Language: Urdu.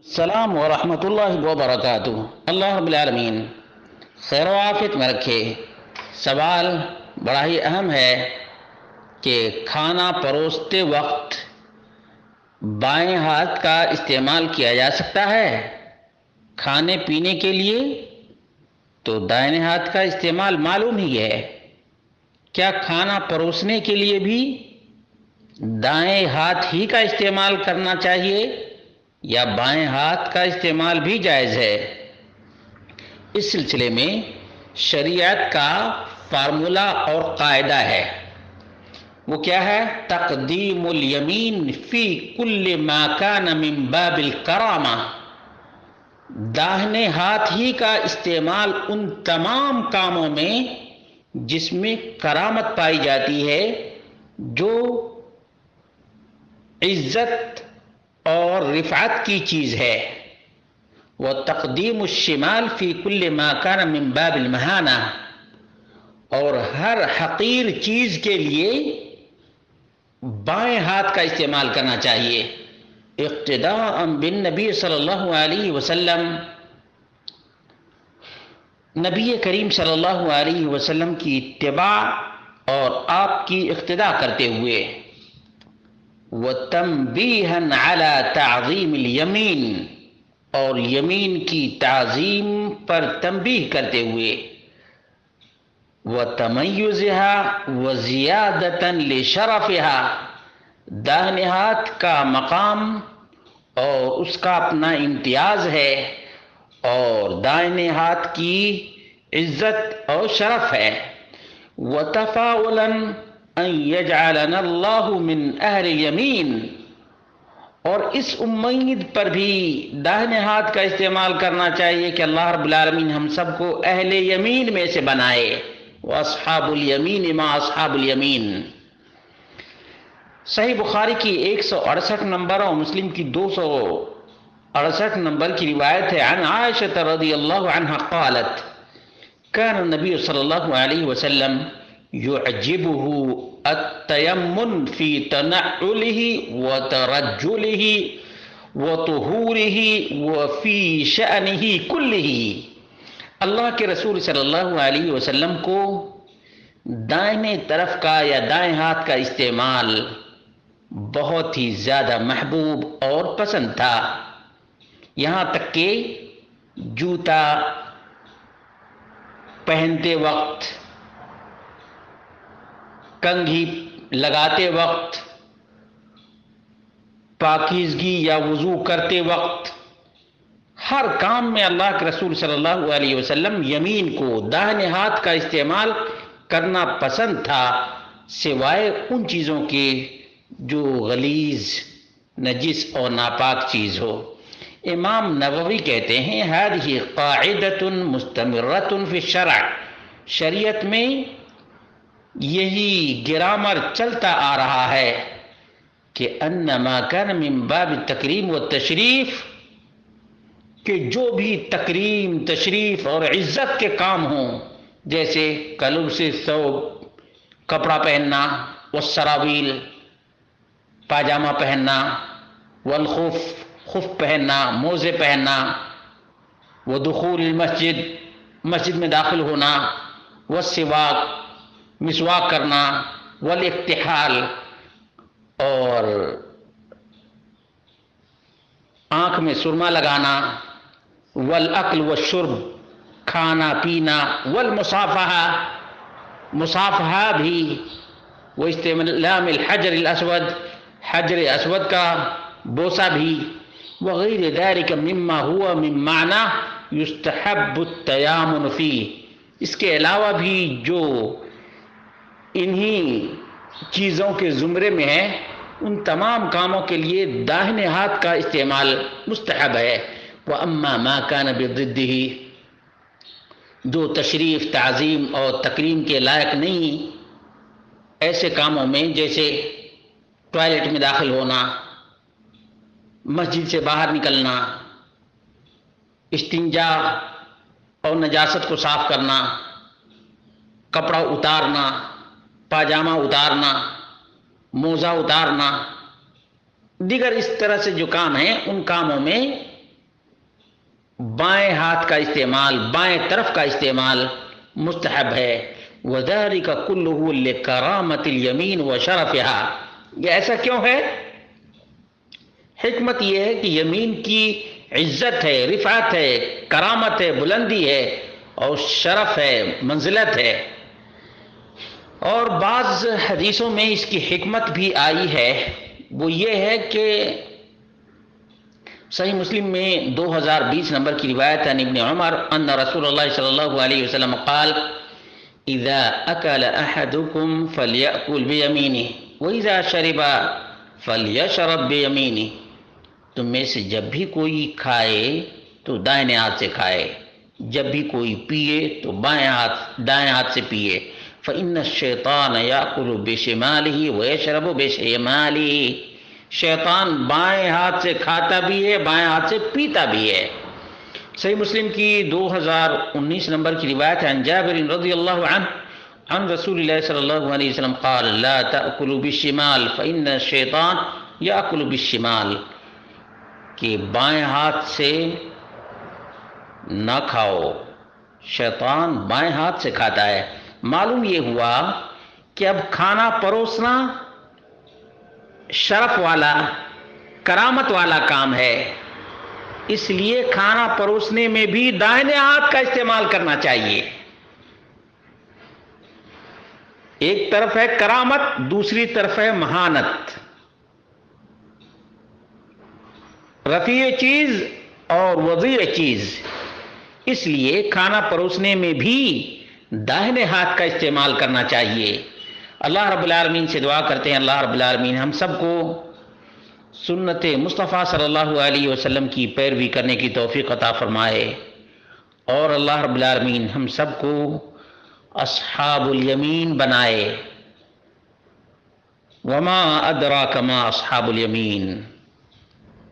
السلام ورحمۃ اللہ وبرکاتہ۔ اللہ رب العالمین خیر و عافیت میں رکھے۔ سوال بڑا ہی اہم ہے کہ کھانا پروستے وقت بائیں ہاتھ کا استعمال کیا جا سکتا ہے؟ کھانے پینے کے لیے تو دائیں ہاتھ کا استعمال معلوم ہی ہے، کیا کھانا پروسنے کے لیے بھی دائیں ہاتھ ہی کا استعمال کرنا چاہیے یا بائیں ہاتھ کا استعمال بھی جائز ہے؟ اس سلسلے میں شریعت کا فارمولہ اور قاعدہ ہے، وہ کیا ہے؟ تقدیم الیمین فی کل ما کان من باب الکرامہ، داہنے ہاتھ ہی کا استعمال ان تمام کاموں میں جس میں کرامت پائی جاتی ہے، جو عزت اور رفعت کی چیز ہے۔ وہ تقدیم الشمال فی کل ما کان من باب المہانہ، اور ہر حقیر چیز کے لیے بائیں ہاتھ کا استعمال کرنا چاہیے، اقتداء بالنبی صلی اللہ علیہ وسلم، نبی کریم صلی اللہ علیہ وسلم کی اتباع اور آپ کی اقتداء کرتے ہوئے۔ وَتَنْبِيهًا عَلَى تَعْظِيمِ الْيَمِينِ، اور یمین کی تعظیم پر تنبیہ کرتے ہوئے۔ وَتَمَيُّزِهَا وَزِيَادَةً لِشَرَفِهَا، داہنے ہاتھ کا مقام اور اس کا اپنا امتیاز ہے، اور دائیں ہاتھ کی عزت اور شرف ہے۔ وَتَفَاؤُلًا ان یجعلنا اللہ من اہل الیمین، اور اس امید پر بھی داہنے ہاتھ کا استعمال کرنا چاہیے کہ اللہ رب العالمین ہم سب کو اہل یمین میں سے بنائے۔ واصحاب الیمین ما اصحاب الیمین، صحیح بخاری کی 168 نمبر اور مسلم کی 268 نمبر کی روایت ہے، عن عائشہ رضی اللہ عنہا قالت كان النبي صلی اللہ علیہ وسلم يعجبه التيمم في تنعله وترجله وطهوره وفي شأنه كله، اللہ کے رسول صلی اللہ علیہ وسلم کو دائیں طرف کا یا دائیں ہاتھ کا استعمال بہت ہی زیادہ محبوب اور پسند تھا، یہاں تک کہ جوتا پہنتے وقت، کنگھی لگاتے وقت، پاکیزگی یا وضو کرتے وقت، ہر کام میں اللہ کے رسول صلی اللہ علیہ وسلم یمین کو داہنے ہاتھ کا استعمال کرنا پسند تھا، سوائے ان چیزوں کے جو غلیظ، نجس اور ناپاک چیز ہو۔ امام نووی کہتے ہیں هذه قاعدة مستمرة في الشرع، شریعت میں یہی گرامر چلتا آ رہا ہے کہ انما کان من باب التکریم والتشریف، کہ جو بھی تکریم، تشریف اور عزت کے کام ہوں، جیسے کلبس الثوب، کپڑا پہننا، والسراویل، پاجامہ پہننا، والخف، خف پہننا، موزے پہننا، ودخول المسجد، مسجد میں داخل ہونا، والسواک، مسواک کرنا، والاکتحال، اور آنکھ میں سرما لگانا، والاکل والشرب، کھانا پینا، والمصافحہ، مصافحہ بھی، واستلام الحجر الاسود، حجر اسود کا بوسہ بھی، وغیر ذلک مما ہوا من معنی یستحب التیامن فیہ، اس کے علاوہ بھی جو انہی چیزوں کے زمرے میں ہے، ان تمام کاموں کے لیے داہنے ہاتھ کا استعمال مستحب ہے۔ وَأَمَّا مَا كَانَ بِضِدِّهِ، جو تشریف، تعظیم اور تکریم کے لائق نہیں، ایسے کاموں میں جیسے ٹوائلٹ میں داخل ہونا، مسجد سے باہر نکلنا، استنجا اور نجاست کو صاف کرنا، کپڑا اتارنا، پاجامہ اتارنا، موزہ اتارنا، دیگر اس طرح سے جو کام ہیں، ان کاموں میں بائیں ہاتھ کا استعمال، بائیں طرف کا استعمال مستحب ہے۔ وذلك كله لكرامة اليمين وشرفها، یہ ایسا کیوں ہے؟ حکمت یہ ہے کہ یمین کی عزت ہے، رفعت ہے، کرامت ہے، بلندی ہے اور شرف ہے، منزلت ہے۔ اور بعض حدیثوں میں اس کی حکمت بھی آئی ہے، وہ یہ ہے کہ صحیح مسلم میں 2020 نمبر کی روایت ہے ابن عمر ان رسول اللہ صلی اللہ علیہ وسلم قال اذا اکل احدکم فلیأکل بیمینہ واذا شرب فلیشرب بیمینہ، تم میں سے جب بھی کوئی کھائے تو دائیں ہاتھ سے کھائے، جب بھی کوئی پیے تو دائیں ہاتھ سے پیے۔ فإن الشیطان یأکل بشمالہ ویشرب بشمالہ، شیطان بائیں ہاتھ سے کھاتا بھی ہے، بائیں ہاتھ سے پیتا بھی ہے۔ صحیح مسلم کی 2019 نمبر کی روایت ہے عن جابر رضی اللہ عنہ عن رسول اللہ صلی اللہ علیہ وسلم قال لا تأکلوا بالشمال فإن الشیطان یأکل بالشمال، کہ بائیں ہاتھ سے نہ کھاؤ، شیطان بائیں ہاتھ سے کھاتا ہے۔ معلوم یہ ہوا کہ اب کھانا پروسنا شرف والا، کرامت والا کام ہے، اس لیے کھانا پروسنے میں بھی دائیں ہاتھ کا استعمال کرنا چاہیے۔ ایک طرف ہے کرامت، دوسری طرف ہے مہانت، رفیع چیز اور وضیع چیز، اس لیے کھانا پروسنے میں بھی داہنے ہاتھ کا استعمال کرنا چاہیے۔ اللہ رب العالمین سے دعا کرتے ہیں اللہ رب العالمین ہم سب کو سنت مصطفیٰ صلی اللہ علیہ وسلم کی پیروی کرنے کی توفیق عطا فرمائے، اور اللہ رب العالمین ہم سب کو اصحاب الیمین بنائے۔ وما ادراک ما اصحاب الیمین۔